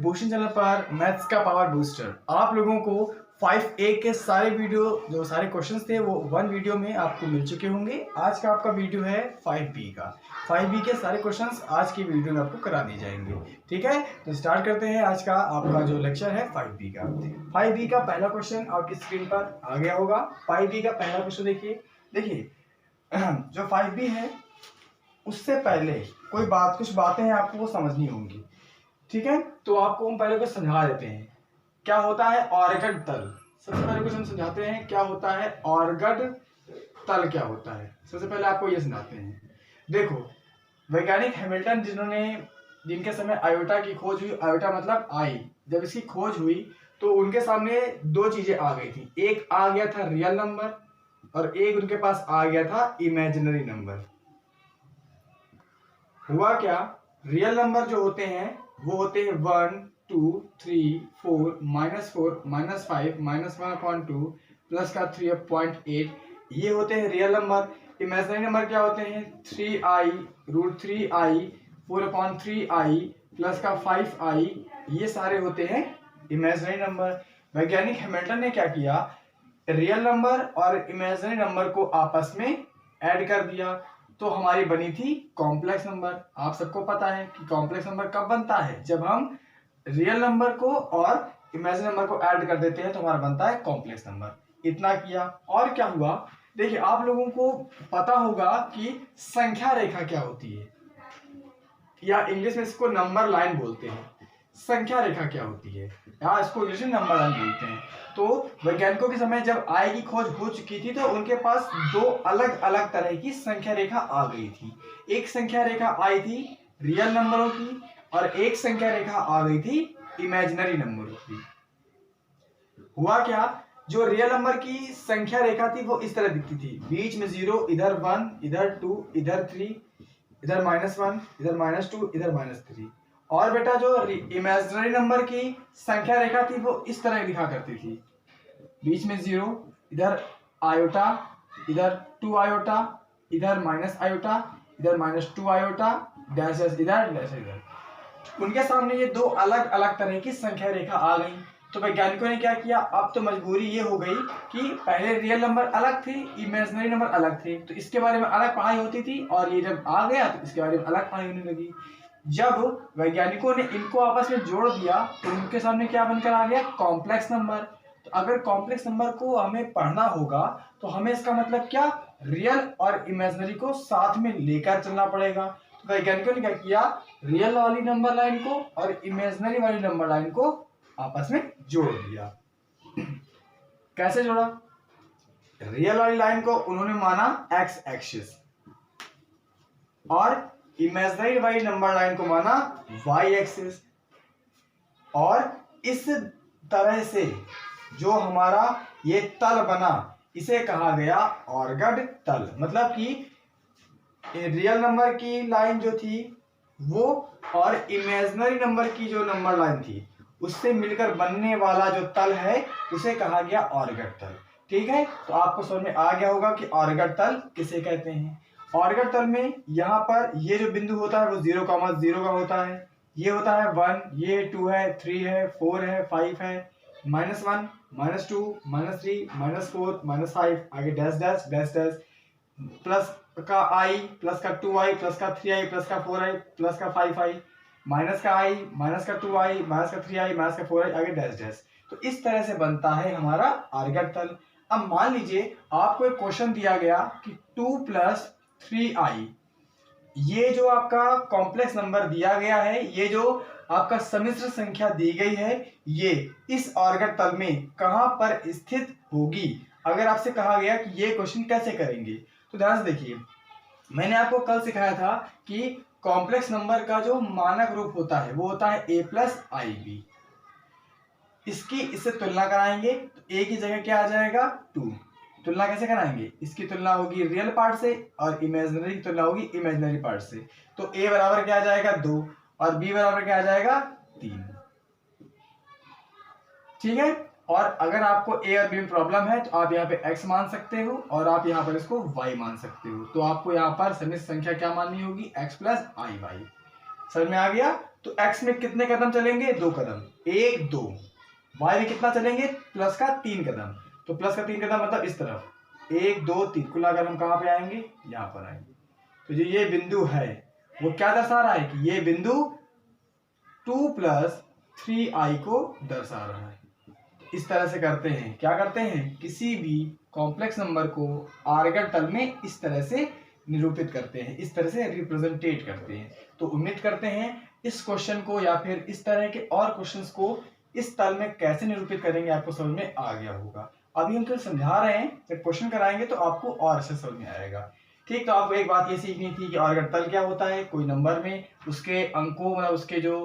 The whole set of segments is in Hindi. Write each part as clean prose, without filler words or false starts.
भूषण चैनल पर मैथ्स का पावर बूस्टर। आप लोगों को 5A के सारे वीडियो जो सारे क्वेश्चंस थे वो वन वीडियो में आपको मिल चुके होंगे। आज का आपका वीडियो है 5B का। 5B के सारे क्वेश्चंस आज की वीडियो में आपको करा दिए जाएंगे। ठीक है, तो स्टार्ट करते हैं आज का आपका जो लेक्चर है 5B का। 5B का पहला क्वेश्चन आपकी स्क्रीन पर आ गया होगा। 5B का पहला क्वेश्चन देखिए जो 5B है उससे पहले कुछ बातें हैं आपको वो समझनी होंगी। ठीक है, तो आपको हम पहले कुछ समझा देते हैं क्या होता है ऑर्गड तल। सबसे पहले कुछ हम समझाते हैं क्या होता है ऑर्गड तल, क्या होता है। सबसे पहले आपको ये समझाते हैं। देखो, वैज्ञानिक हैमिल्टन जिनके समय आयोटा की खोज हुई, आयोटा मतलब आई, जब इसकी खोज हुई तो उनके सामने दो चीजें आ गई थी। एक आ गया था रियल नंबर और एक उनके पास आ गया था इमेजिनरी नंबर। हुआ क्या, रियल नंबर जो होते हैं वो होते हैं 1, 2, 3, 4, -4, -5, -1/2 प्लस का 3/8, ये होते हैं रियल नंबर। इमेजिनरी नंबर क्या होते हैं 3i √3i 4/3i प्लस का 5i, ये सारे होते हैं इमेजिनरी नंबर। वैज्ञानिक हैमिल्टन ने क्या किया, रियल नंबर और इमेजिनरी नंबर को आपस में ऐड कर दिया तो हमारी बनी थी कॉम्प्लेक्स नंबर। आप सबको पता है कि कॉम्प्लेक्स नंबर कब बनता है, जब हम रियल नंबर को और इमेजिनरी नंबर को ऐड कर देते हैं तो हमारा बनता है कॉम्प्लेक्स नंबर। इतना किया और क्या हुआ, देखिए आप लोगों को पता होगा कि संख्या रेखा क्या होती है, या इंग्लिश में इसको नंबर लाइन बोलते हैं। संख्या रेखा क्या होती है, या इसको इंग्लिश में नंबर लाइन बोलते हैं। तो वैज्ञानिकों के समय जब आई की खोज हो चुकी थी तो उनके पास दो अलग अलग तरह की संख्या रेखा आ गई थी। एक संख्या रेखा आई थी रियल नंबरों की और एक संख्या रेखा आ गई थी इमेजिनरी नंबरों की। हुआ क्या, जो रियल नंबर की संख्या रेखा थी वो इस तरह दिखती थी, बीच में 0, इधर 1, इधर 2, इधर 3, इधर -1, इधर -2, इधर -3। और बेटा जो इमेजिनरी नंबर की संख्या रेखा थी वो इस तरह दिखा करती थी, बीच में 0, इधर आयोटा, इधर 2 आयोटा, इधर माइनस आयोटा, इधर -2 आयोटा, डैश डैश इधर, डैश इधर। उनके सामने ये दो अलग अलग तरह की संख्या रेखा आ गई। तो वैज्ञानिकों ने क्या किया, अब तो मजबूरी ये हो गई कि पहले रियल नंबर अलग थे, इमेजिनरी नंबर अलग थे, तो इसके बारे में अलग पढ़ाई होती थी और ये जब आ गया तो इसके बारे में अलग पढ़ाई होने लगी। जब वैज्ञानिकों ने इनको आपस में जोड़ दिया तो उनके सामने क्या बनकर आ गया, कॉम्प्लेक्स नंबर। तो अगर कॉम्प्लेक्स नंबर को हमें पढ़ना होगा तो हमें इसका मतलब क्या, रियल और इमेजिनरी को साथ में लेकर चलना पड़ेगा। तो वैज्ञानिकों ने क्या किया, रियल वाली नंबर लाइन को और इमेजिनरी वाली नंबर लाइन को आपस में जोड़ दिया। कैसे जोड़ा, रियल वाली लाइन को उन्होंने माना एक्स एक्सिस और इमेजिनरी वाली नंबर लाइन को माना वाई एक्सिस। और इस तरह से जो हमारा ये तल बना इसे कहा गया ऑर्गड तल। मतलब कि रियल नंबर की लाइन जो थी वो और इमेजिनरी नंबर की जो नंबर लाइन थी उससे मिलकर बनने वाला जो तल है उसे कहा गया ऑर्गड तल। ठीक है, तो आपको समझ में आ गया होगा कि ऑर्गड तल किसे कहते हैं। ऑर्गड तल में यहाँ पर ये जो बिंदु होता है वो 0,0 का होता है, ये होता है 1, ये 2 है, 3 है, 4 है, 5 है, -1, -2, -3, -4, -5, आगे dash dash dash dash, plus का i, प्लस का 2i, प्लस का 3i, प्लस का 4i, प्लस का 5i, माइनस का i, माइनस का 2i, माइनस का 3i, माइनस का 4i, आगे डैश डैश। तो इस तरह से बनता है हमारा ऑर्गड तल। अब मान लीजिए आपको एक क्वेश्चन दिया गया कि 2 + 3i, ये जो आपका कॉम्प्लेक्स नंबर दिया गया है, ये जो आपका सम्मिश्र संख्या दी गई है, ये इस ऑर्गड तल में कहां पर स्थित होगी। अगर आपसे कहा गया कि ये क्वेश्चन कैसे करेंगे तो ध्यान से देखिए, मैंने आपको कल सिखाया था कि कॉम्प्लेक्स नंबर का जो मानक रूप होता है वो होता है a + ib। इसकी इससे तुलना कराएंगे तो a की जगह क्या आ जाएगा 2। तुलना कैसे कराएंगे, इसकी तुलना होगी रियल पार्ट से और इमेजिनरी की तुलना होगी इमेजिनरी पार्ट से। तो a बराबर क्या आ जाएगा 2 और b बराबर क्या आ जाएगा 3। ठीक है, और अगर आपको a और b में प्रॉब्लम है तो आप यहाँ पे x मान सकते हो और आप यहाँ पर इसको y मान सकते हो। तो आपको यहाँ पर सम्मिश्र संख्या क्या माननी होगी, x + iy। समझ में आ गया। तो x में कितने कदम चलेंगे? 2 कदम, 1 2। y में कितना चलेंगे? प्लस का 3 कदम, तो प्लस का 3 कदम मतलब इस तरफ, 1 2 3, कुल अगर हम कहाँ पे आएंगे? यहाँ पर आएंगे। तो जो ये बिंदु है वो क्या दर्शा रहा है कि ये बिंदु 2 + 3i को दर्शा रहा है। इस तरह से करते हैं, क्या करते हैं, किसी भी कॉम्प्लेक्स नंबर को आर्गन तल में इस तरह से निरूपित करते हैं, इस तरह से रिप्रेजेंटेट करते हैं। तो उम्मीद करते हैं इस क्वेश्चन को या फिर इस तरह के और क्वेश्चंस को इस तल में कैसे निरूपित करेंगे आपको समझ में आ गया होगा। अभी हम केवल समझा रहे हैं, जब क्वेश्चन कराएंगे तो आपको और अच्छे समझ में आएगा। ठीक, तो आपको एक बात ये सीखनी थी कि आर्गन तल क्या होता है, कोई नंबर में उसके अंकों मतलब उसके जो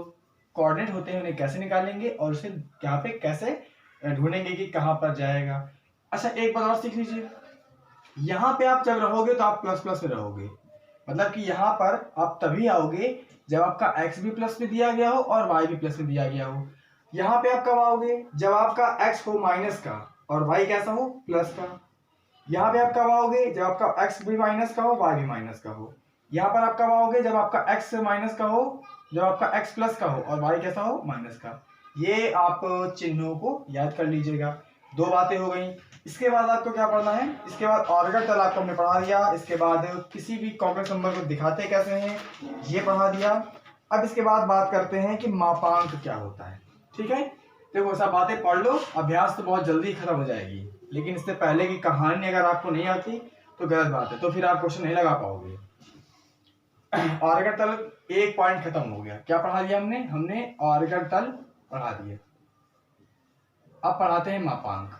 कोऑर्डिनेट होते हैं उन्हें कैसे निकालेंगे और उसे यहाँ पे कैसे ढूंढेंगे कि कहाँ पर जाएगा। अच्छा, एक बात और सीख लीजिए, यहाँ पे आप जब रहोगे तो आप प्लस प्लस में रहोगे, मतलब कि यहाँ पर आप तभी आओगे जब आपका x भी प्लस में दिया गया हो और y भी प्लस में दिया गया हो। यहाँ पे आप कब आओगे? जब आपका x हो माइनस का और y कैसा हो? प्लस का। यहाँ पे आप कब आओगे? जब आपका x भी माइनस का हो, y भी माइनस का हो। यहाँ पर आप कब आओगे? जब आपका x माइनस का हो, जब आपका x प्लस का हो और y कैसा हो? माइनस का। ये आप चिन्हों को याद कर लीजिएगा। दो बातें हो गई। इसके बाद आपको क्या पढ़ना है? इसके बाद आर्गन तल आपको हमने पढ़ा दिया। इसके बाद किसी भी कॉम्प्लेक्स नंबर को दिखाते कैसे हैं ये पढ़ा दिया। अब इसके बाद बात करते हैं कि मापांक क्या होता है। ठीक है, देखो सब बातें पढ़ लो, अभ्यास तो बहुत जल्दी खत्म हो जाएगी, लेकिन इससे पहले की कहानी अगर आपको नहीं आती तो गलत बात है, तो फिर आप क्वेश्चन नहीं लगा पाओगे। आर्गन तल एक पॉइंट खत्म हो गया। क्या पढ़ा दिया हमने? हमने आर्गन तल पढ़ा दिए। अब पढ़ाते हैं मापांक।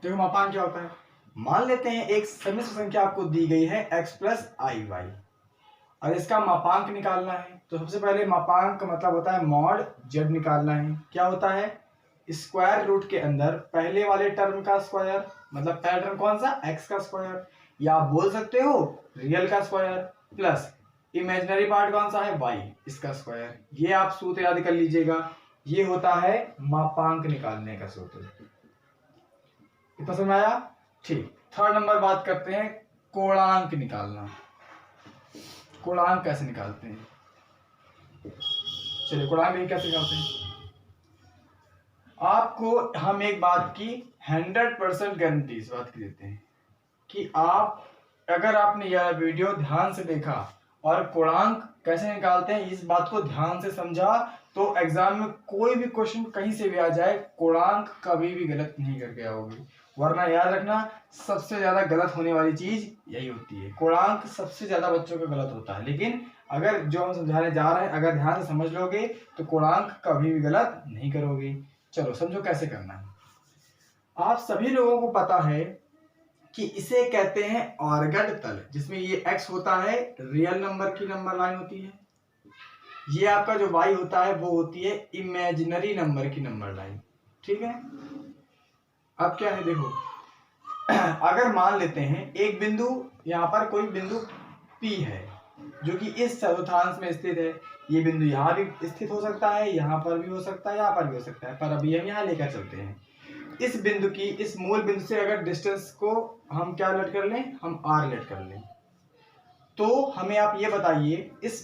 देखो मापांक क्या होता है। मान लेते हैं एक सम्मिश्र संख्या आपको दी गई है x + iy और इसका मापांक निकालना है। तो सबसे पहले मापांक का मतलब होता है मॉड z निकालना है। क्या होता है? स्क्वायर रूट के अंदर पहले वाले टर्म का स्क्वायर, मतलब पहला टर्म कौन सा? x का स्क्वायर, या आप बोल सकते हो रियल का स्क्वायर, प्लस इमेजिनरी पार्ट कौन सा है? y, इसका स्क्वायर। ये आप सूत्र याद कर लीजिएगा, ये होता है मापांक निकालने का सूत्र। इतना समझ में आया? ठीक, थर्ड नंबर बात करते हैं कोणांक निकालना। कोणांक कैसे निकालते हैं? चलिए कोणांक कैसे निकालते हैं। आपको हम एक बात की 100% गारंटी इस बात की देते हैं कि आप अगर आपने यह वीडियो ध्यान से देखा और कोणांक कैसे निकालते हैं इस बात को ध्यान से समझा, तो एग्जाम में कोई भी क्वेश्चन कहीं से भी आ जाए, कोणांक कभी भी गलत नहीं करके आओगे। वरना याद रखना, सबसे ज्यादा गलत होने वाली चीज यही होती है। कोणांक सबसे ज्यादा बच्चों का गलत होता है, लेकिन अगर जो हम समझाने जा रहे हैं अगर ध्यान से समझ लोगे तो कोणांक कभी भी गलत नहीं करोगे। चलो समझो कैसे करना है। आप सभी लोगों को पता है कि इसे कहते हैं आर्गन तल, जिसमें ये x होता है रियल नंबर की नंबर लाइन होती है, ये आपका जो y होता है वो होती है इमेजिनरी नंबर की नंबर लाइन। ठीक है, अब क्या है देखो, अगर मान लेते हैं एक बिंदु, यहाँ पर कोई बिंदु P है जो कि इस चतुर्थांश में स्थित है। ये बिंदु यहाँ भी स्थित हो सकता है, यहाँ पर भी हो सकता है, यहाँ पर भी हो सकता है, पर अभी हम यहाँ लेकर चलते हैं। इस बिंदु की इस मूल बिंदु से अगर डिस्टेंस को हम क्या लेट कर लें? हम r लेट कर लें, तो हमें आप ये बताइए इस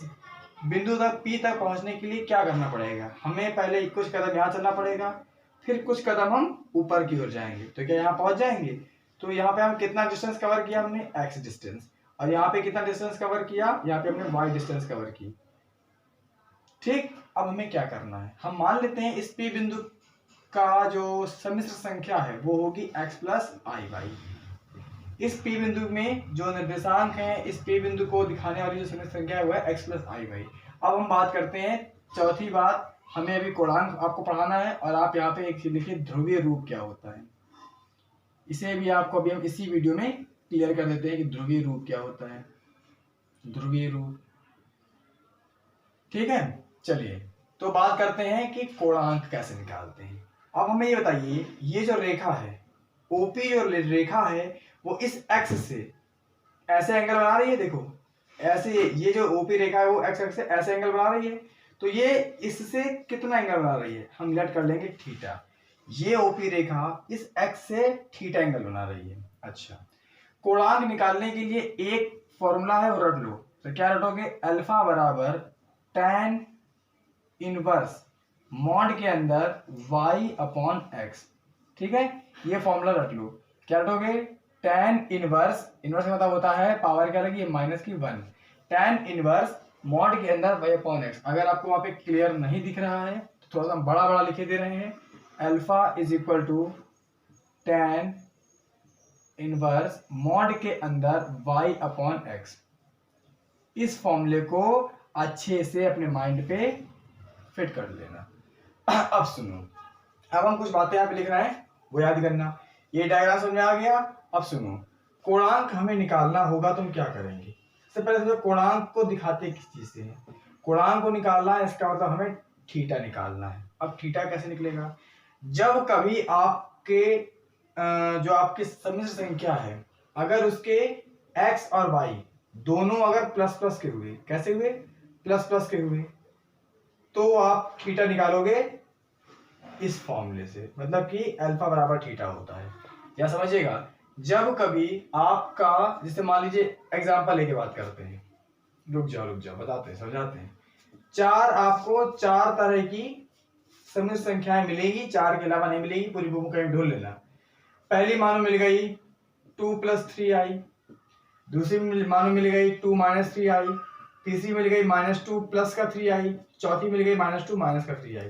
बिंदु तक P तक पहुंचने के लिए क्या करना पड़ेगा? हमें पहले कुछ कदम यहाँ चलना पड़ेगा, फिर कुछ कदम हम ऊपर की ओर जाएंगे, तो क्या यहाँ पहुंच जाएंगे? तो यहाँ पे हम कितना डिस्टेंस कवर किया? हमने x डिस्टेंस। और यहाँ पे कितना डिस्टेंस कवर किया? यहाँ पे हमने y डिस्टेंस कवर की। ठीक, अब हमें क्या करना है? हम मान लेते हैं इस P बिंदु का जो सम्मिश्र संख्या है वो होगी x + iy। इस P बिंदु में जो निर्देशांक है, इस P बिंदु को दिखाने वाली जो सम्मिश्र संख्या है वो है x + iy। अब हम बात करते हैं चौथी बात, हमें अभी कोणांक आपको पढ़ाना है और आप यहाँ पे एक लिखिए ध्रुवीय रूप क्या होता है। इसे भी आपको अभी हम इसी वीडियो में क्लियर कर देते हैं कि ध्रुवीय रूप क्या होता है। ध्रुवीय रूप, ठीक है। चलिए तो बात करते हैं कि कोणांक कैसे निकालते हैं। अब हमें ये बताइए, ये जो रेखा है OP जो रेखा है वो इस x से ऐसे एंगल बना रही है। देखो ऐसे, ये जो OP रेखा है वो x से ऐसे एंगल बना रही है, तो ये इससे कितना एंगल बना रही है? हम लेट कर लेंगे थीटा। ये OP रेखा इस x से थीटा एंगल बना रही है। अच्छा, कोणांक निकालने के लिए एक फॉर्मूला है, वो रट लो। तो क्या रटोगे, अल्फा बराबर tan इनवर्स मॉड के अंदर y अपॉन एक्स। ठीक है, ये फॉर्मूला रट लो। क्या रटोगे, tan इनवर्स, इनवर्स का मतलब होता है पावर क्या लगी, माइनस की 1, tan इनवर्स मॉड के अंदर y अपॉन एक्स। अगर आपको वहां पे क्लियर नहीं दिख रहा है तो थोड़ा सा बड़ा बड़ा लिखे दे रहे हैं, alpha is equal to tan inverse mod के अंदर y अपॉन एक्स। इस फॉर्मूले को अच्छे से अपने माइंड पे फिट कर लेना। अब सुनो, अब हम कुछ बातें यहाँ पे लिख रहे हैं वो याद करना। ये डायग्राम समझ में आ गया। अब सुनो, कोणांक हमें निकालना होगा, तुम क्या करेंगे, सबसे पहले समझो कोणांक को दिखाते किस चीज से है। कोणांक को निकालना है, इसका मतलब हमें थीटा निकालना है। अब थीटा कैसे निकलेगा, जब कभी आपके जो आपकी सम्मिश्र संख्या है, अगर उसके x और y दोनों अगर प्लस प्लस के हुए, कैसे हुए, प्लस प्लस के हुए, तो आप थीटा निकालोगे इस फॉर्मूले से, मतलब कि अल्फा बराबर थीटा होता है। या समझिएगा, जब कभी आपका, जैसे मान लीजिए एग्जांपल लेके बात करते हैं, रुक जाओ बताते हैं समझाते हैं। आपको चार तरह की सम्मिश्र संख्याएं मिलेगी, चार के अलावा नहीं मिलेगी, पूरी बुक कहीं ढूंढ लेना। पहली मानो मिल गई 2 + 3i, दूसरी मानो मिल गई 2 - 3i, तीसरी मिल गई -2 + का 3i, चौथी मिल गई -2 - का 3i।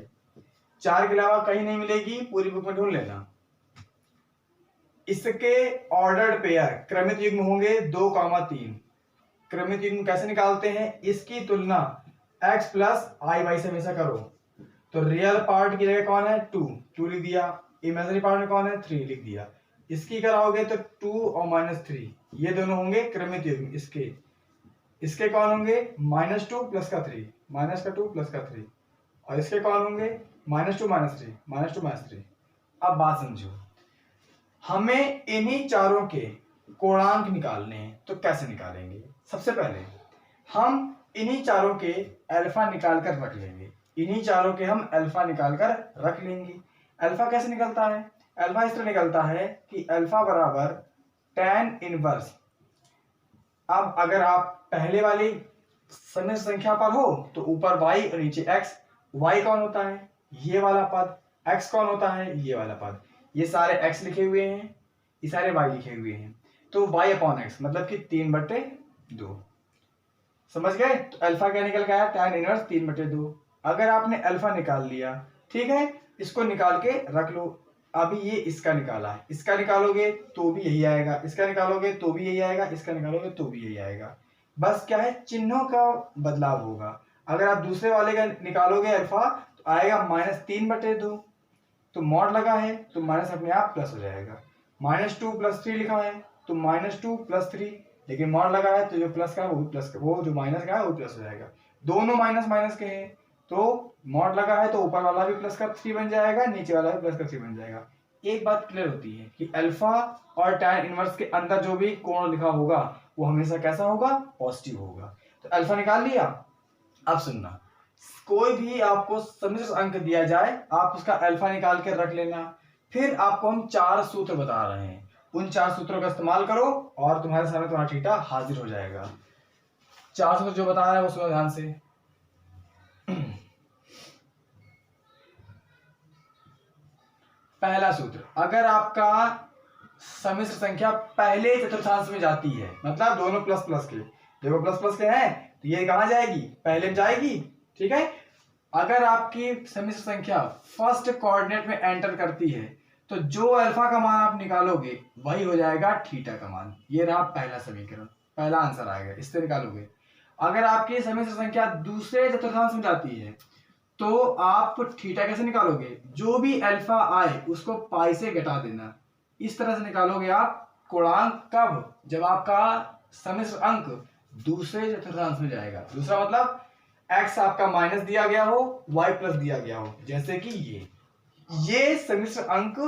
चार के अलावा कहीं नहीं मिलेगी, पूरी बुक में ढूंढ लेना। इसके ऑर्डर्ड पेयर क्रमित युग्म होंगे 2, 3। क्रमित युग्म कैसे निकालते हैं, इसकी तुलना x + i y से हमेशा करो। तो रियल पार्ट की जगह कौन है, 2 लिख दिया, इमेजिनरी पार्ट में कौन है, 3 लिख दिया। इसकी कराओगे तो 2 और -3, ये दोनों होंगे क्रमित युग्म। इसके कौन होंगे, -2 + का 3, -2 + का 3। और इसके कौन होंगे, -2 - 3, -2 - 3। अब बात समझो, हमें इन्हीं चारों के कोणांक निकालने हैं, तो कैसे निकालेंगे। सबसे पहले हम इन्हीं चारों के अल्फा निकाल कर रख लेंगे, इन्हीं चारों के हम अल्फा निकाल कर रख लेंगे। अल्फा कैसे निकलता है, अल्फा इस तरह निकलता है कि अल्फा बराबर tan इनवर्स। अब अगर आप पहले वाली सम्मिश्र संख्या पर हो तो ऊपर y और नीचे x। y कौन होता है, ये वाला पद, x कौन होता है, ये वाला पद। ये सारे x लिखे हुए हैं, ये सारे y लिखे हुए हैं, तो y अपॉन x मतलब कि 3/2। समझ गए, तो अल्फा क्या निकल गया, tan इनवर्स 3/2। अगर आपने अल्फा निकाल लिया, ठीक है, इसको निकाल के रख लो। अभी ये इसका निकाला है, इसका निकालोगे तो भी यही आएगा, इसका निकालोगे तो भी यही आएगा, इसका निकालोगे तो भी यही आएगा। बस क्या है, चिन्हों का बदलाव होगा। अगर आप दूसरे वाले का निकालोगे अल्फा तो आएगा -3/2, तो मॉड लगा है तो माइनस अपने आप प्लस हो जाएगा। -2 + 3 लिखा है तो -2 + 3, लेकिन मॉड लगा है तो जो प्लस का है वो प्लस का, वो जो माइनस का है वो प्लस हो जाएगा। दोनों माइनस माइनस के हैं तो मॉड लगा है तो ऊपर वाला भी प्लस का 3 बन जाएगा, नीचे वाला भी प्लस का 3 बन जाएगा। एक बात क्लियर होती है कि अल्फा और tan इनवर्स के अंदर जो भी कोण लिखा होगा वो हमेशा कैसा होगा, पॉजिटिव होगा। तो अल्फा निकाल लिया। अब सुनना, कोई भी आपको सम्मिश्र अंक दिया जाए, आप उसका अल्फा निकाल के रख लेना। फिर आपको हम 4 सूत्र बता रहे हैं, उन 4 सूत्रों का इस्तेमाल करो और तुम्हारे सामने तुम्हारा थीटा हाजिर हो जाएगा। 4 सूत्र जो बता रहे हैं वो सुनो ध्यान से। पहला सूत्र, अगर आपका सम्मिश्र संख्या पहले चतुर्थांश में जाती है, मतलब दोनों प्लस प्लस के, देखो प्लस प्लस के हैं तो ये कहां जाएगी, पहले में जाएगी। ठीक है, अगर आपकी सम्मिश्र संख्या फर्स्ट कोऑर्डिनेट में एंटर करती है तो जो अल्फा का मान आप निकालोगे वही हो जाएगा थीटा का मान। ये रहा पहला समीकरण, पहला आंसर आएगा, इससे निकालोगे। अगर आपकी सम्मिश्र संख्या दूसरे चतुर्थांश में जाती है तो आप थीटा कैसे निकालोगे, जो भी अल्फा आए उसको पाई से घटा देना। इस तरह से निकालोगे आप कोणांक, कब, जब आपका सम्मिश्र अंक दूसरे चतुर्थांश में जाएगा। दूसरा मतलब x आपका माइनस दिया गया हो, y प्लस दिया गया हो, जैसे कि ये सम्मिश्र अंक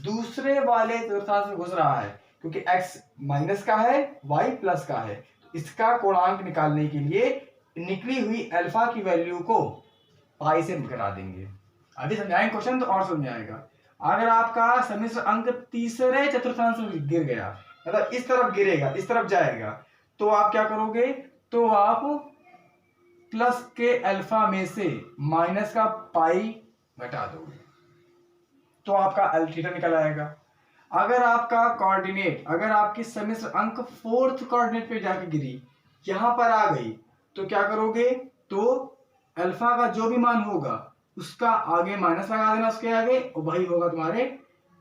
दूसरे वाले चतुर्थांश में घुस रहा है क्योंकि x माइनस का है, y प्लस का है। इसका कोणांक निकालने के लिए निकली हुई अल्फा की वैल्यू को पाई से घटा देंगे। अभी समझाएंगे क्वेश्चन तो और समझाएगा। अगर आपका सम्मिश्र अंक तीसरे चतुर्थांश में गिर गया, मतलब इस तरफ गिरेगा, इस तरफ जाएगा, तो आप क्या करोगे, तो आप प्लस के अल्फा में से माइनस का पाई घटा दोगे तो आपका एल थीटा निकल आएगा। अगर आपका कोऑर्डिनेट, अगर आपकी सम्मिश्र अंक फोर्थ कोऑर्डिनेट पे जाके गिरी, यहां पर आ गई, तो क्या करोगे, तो अल्फा का जो भी मान होगा उसका आगे माइनस लगा देना उसके आगे, और वही होगा तुम्हारे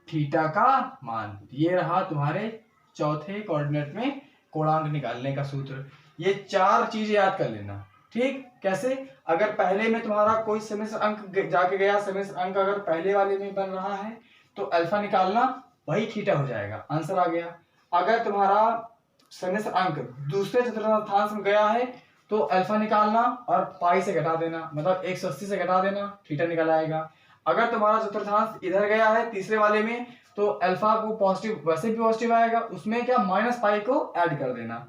थीटा का मान। ये रहा तुम्हारे चौथे कोऑर्डिनेट में कोणांक निकालने का सूत्र। ये चार चीजें याद कर लेना, ठीक। कैसे, अगर पहले में तुम्हारा कोई सम्मिश्र अंक जाके गया, सम्मिश्र अंक अगर पहले वाले में बन रहा है तो अल्फा निकालना, वही थीटा हो जाएगा, आंसर आ गया। अगर तुम्हारा सम्मिश्र अंक दूसरे चतुर्थांश में गया है तो अल्फा निकालना और पाई से घटा देना, मतलब 180 से घटा देना, थीटा निकल आएगा। अगर तुम्हारा चतुर्थांश इधर गया है तीसरे वाले में तो अल्फा को पॉजिटिव, वैसे भी पॉजिटिव आएगा, उसमें क्या माइनस पाई को ऐड कर देना,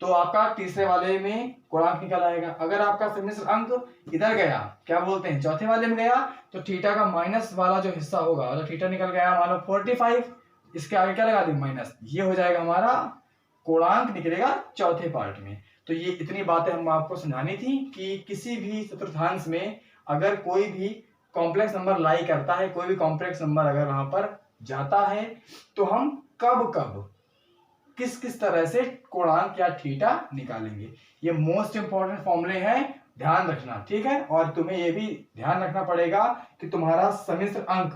तो आपका तीसरे वाले में गुणांक निकल आएगा। अगर आपका सम्मिश्र अंक इधर गया, क्या बोलते हैं, चौथे वाले में गया, तो थीटा का माइनस वाला जो हिस्सा होगा, मतलब थीटा निकल गया मान लो 45, इसके आगे क्या लगा दी, माइनस, ये हो जाएगा हमारा कोणांक निकलेगा चौथे पार्ट में। तो ये इतनी बातें हम आपको समझानी थी कि किसी भी चतुर्थांश में अगर कोई भी कॉम्प्लेक्स नंबर लाई करता है, कोई भी कॉम्प्लेक्स नंबर अगर वहां पर जाता है, तो हम कब कब किस किस तरह से कोणांक या थीटा निकालेंगे। ये मोस्ट इंपॉर्टेंट फॉर्मूले हैं, ध्यान रखना, ठीक है। और तुम्हें ये भी ध्यान रखना पड़ेगा कि तुम्हारा सम्मिश्र अंक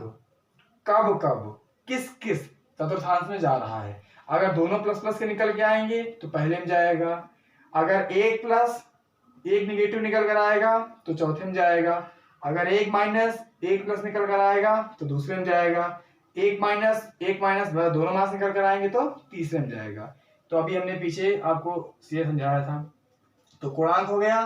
कब कब किस किस चतुर्थांश में जा रहा है। अगर दोनों प्लस प्लस के निकल के आएंगे तो पहले में जाएगा, अगर एक प्लस एक निगेटिव निकल कर आएगा तो चौथे में जाएगा, अगर एक माइनस एक प्लस निकल कर आएगा तो दूसरे में जाएगा, एक माइनस दोनों मास निकल कर आएंगे तो तीसरे में जाएगा। तो अभी हमने पीछे आपको सीधे समझाया था। तो कोणांक हो गया,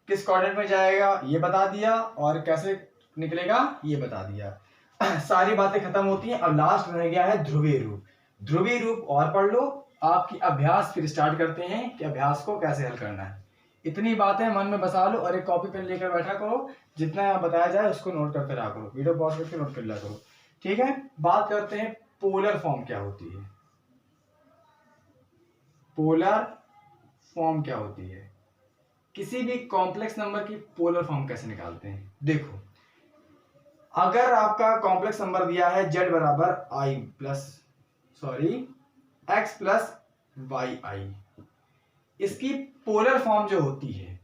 किस कोऑर्डिनेट में जाएगा ये बता दिया, और कैसे निकलेगा ये बता दिया। सारी बातें खत्म होती हैं। अब लास्ट रह गया है ध्रुवीय रूप। ध्रुवीय रूप और पढ़ लो, आपकी अभ्यास फिर स्टार्ट करते हैं कि अभ्यास को कैसे हल करना है। इतनी बातें मन में बसा लो और एक कॉपी पेन लेकर बैठा करो, जितना बताया जाए उसको नोट करते रहा करो, वीडियो पॉज करके नोट कर लिया करो, ठीक है। बात करते हैं पोलर फॉर्म क्या होती है। पोलर फॉर्म क्या होती है, किसी भी कॉम्प्लेक्स नंबर की पोलर फॉर्म कैसे निकालते हैं। देखो, अगर आपका कॉम्प्लेक्स नंबर दिया है z बराबर x प्लस वाई आई, इसकी पोलर फॉर्म जो होती है,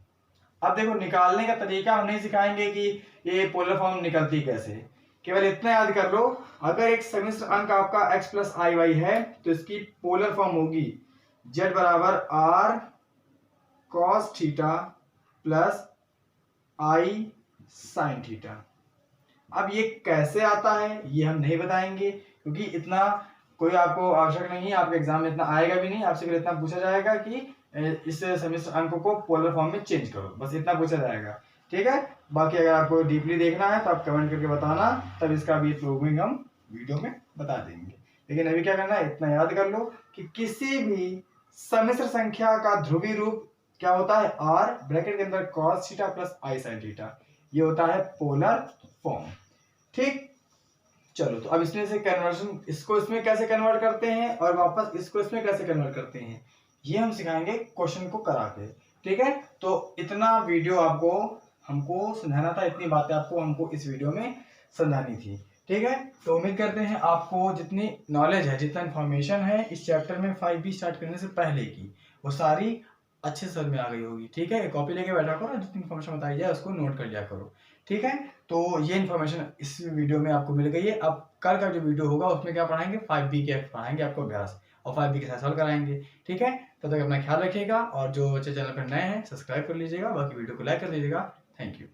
अब देखो निकालने का तरीका हम नहीं सिखाएंगे कि ये पोलर फॉर्म निकलती कैसे, केवल इतना याद कर लो, अगर एक सम्मिश्र अंक आपका x प्लस आई वाई है तो इसकी पोलर फॉर्म होगी z बराबर r cos theta plus i sin theta. अब ये कैसे आता है ये हम नहीं बताएंगे, क्योंकि इतना कोई आपको आवश्यक नहीं है, आपके एग्जाम में इतना आएगा भी नहीं, आपसे फिर इतना पूछा जाएगा कि इस सम्मिश्र अंक को पोलर फॉर्म में चेंज करो, बस इतना पूछा जाएगा, ठीक है। बाकी अगर आपको डीपली देखना है तो आप कमेंट करके बताना, तब इसका भी प्रूविंग हम वीडियो में बता देंगे। लेकिन अभी क्या करना है, इतना याद कर लो कि किसी भी सम्मिश्र संख्या का ध्रुवीय रूप क्या होता है, r ब्रैकेट के अंदर cos theta plus i sin theta, ये होता है पोलर फॉर्म, ठीक। चलो, तो अब इसमें से कन्वर्जन, इसको इसमें कैसे कन्वर्ट करते हैं और वापस इसको इसमें कैसे कन्वर्ट करते हैं, ये हम सिखाएंगे क्वेश्चन को करा के, ठीक है। तो इतना वीडियो आपको हमको समझाना था, इतनी बातें आपको हमको इस वीडियो में समझानी थी, ठीक है। तो उम्मीद करते हैं आपको जितनी नॉलेज है, जितना इन्फॉर्मेशन है इस चैप्टर में 5B स्टार्ट करने से पहले की, वो सारी अच्छे समझ में आ गई होगी, ठीक है। कॉपी लेके बैठा करो, जितनी इन्फॉर्मेशन बताई जाए उसको नोट कर लिया करो, ठीक है। तो ये इन्फॉर्मेशन इस वीडियो में आपको मिल गई है। अब कल का जो वीडियो होगा उसमें क्या पढ़ाएंगे, 5B के पढ़ाएंगे आपको अभ्यास, और 5B के साथ सॉल्व कराएंगे, ठीक है। तब तक अपना ख्याल रखिएगा, और जो बच्चे चैनल पर नए हैं सब्सक्राइब कर लीजिएगा, बाकी वीडियो को लाइक कर दीजिएगा। Thank you.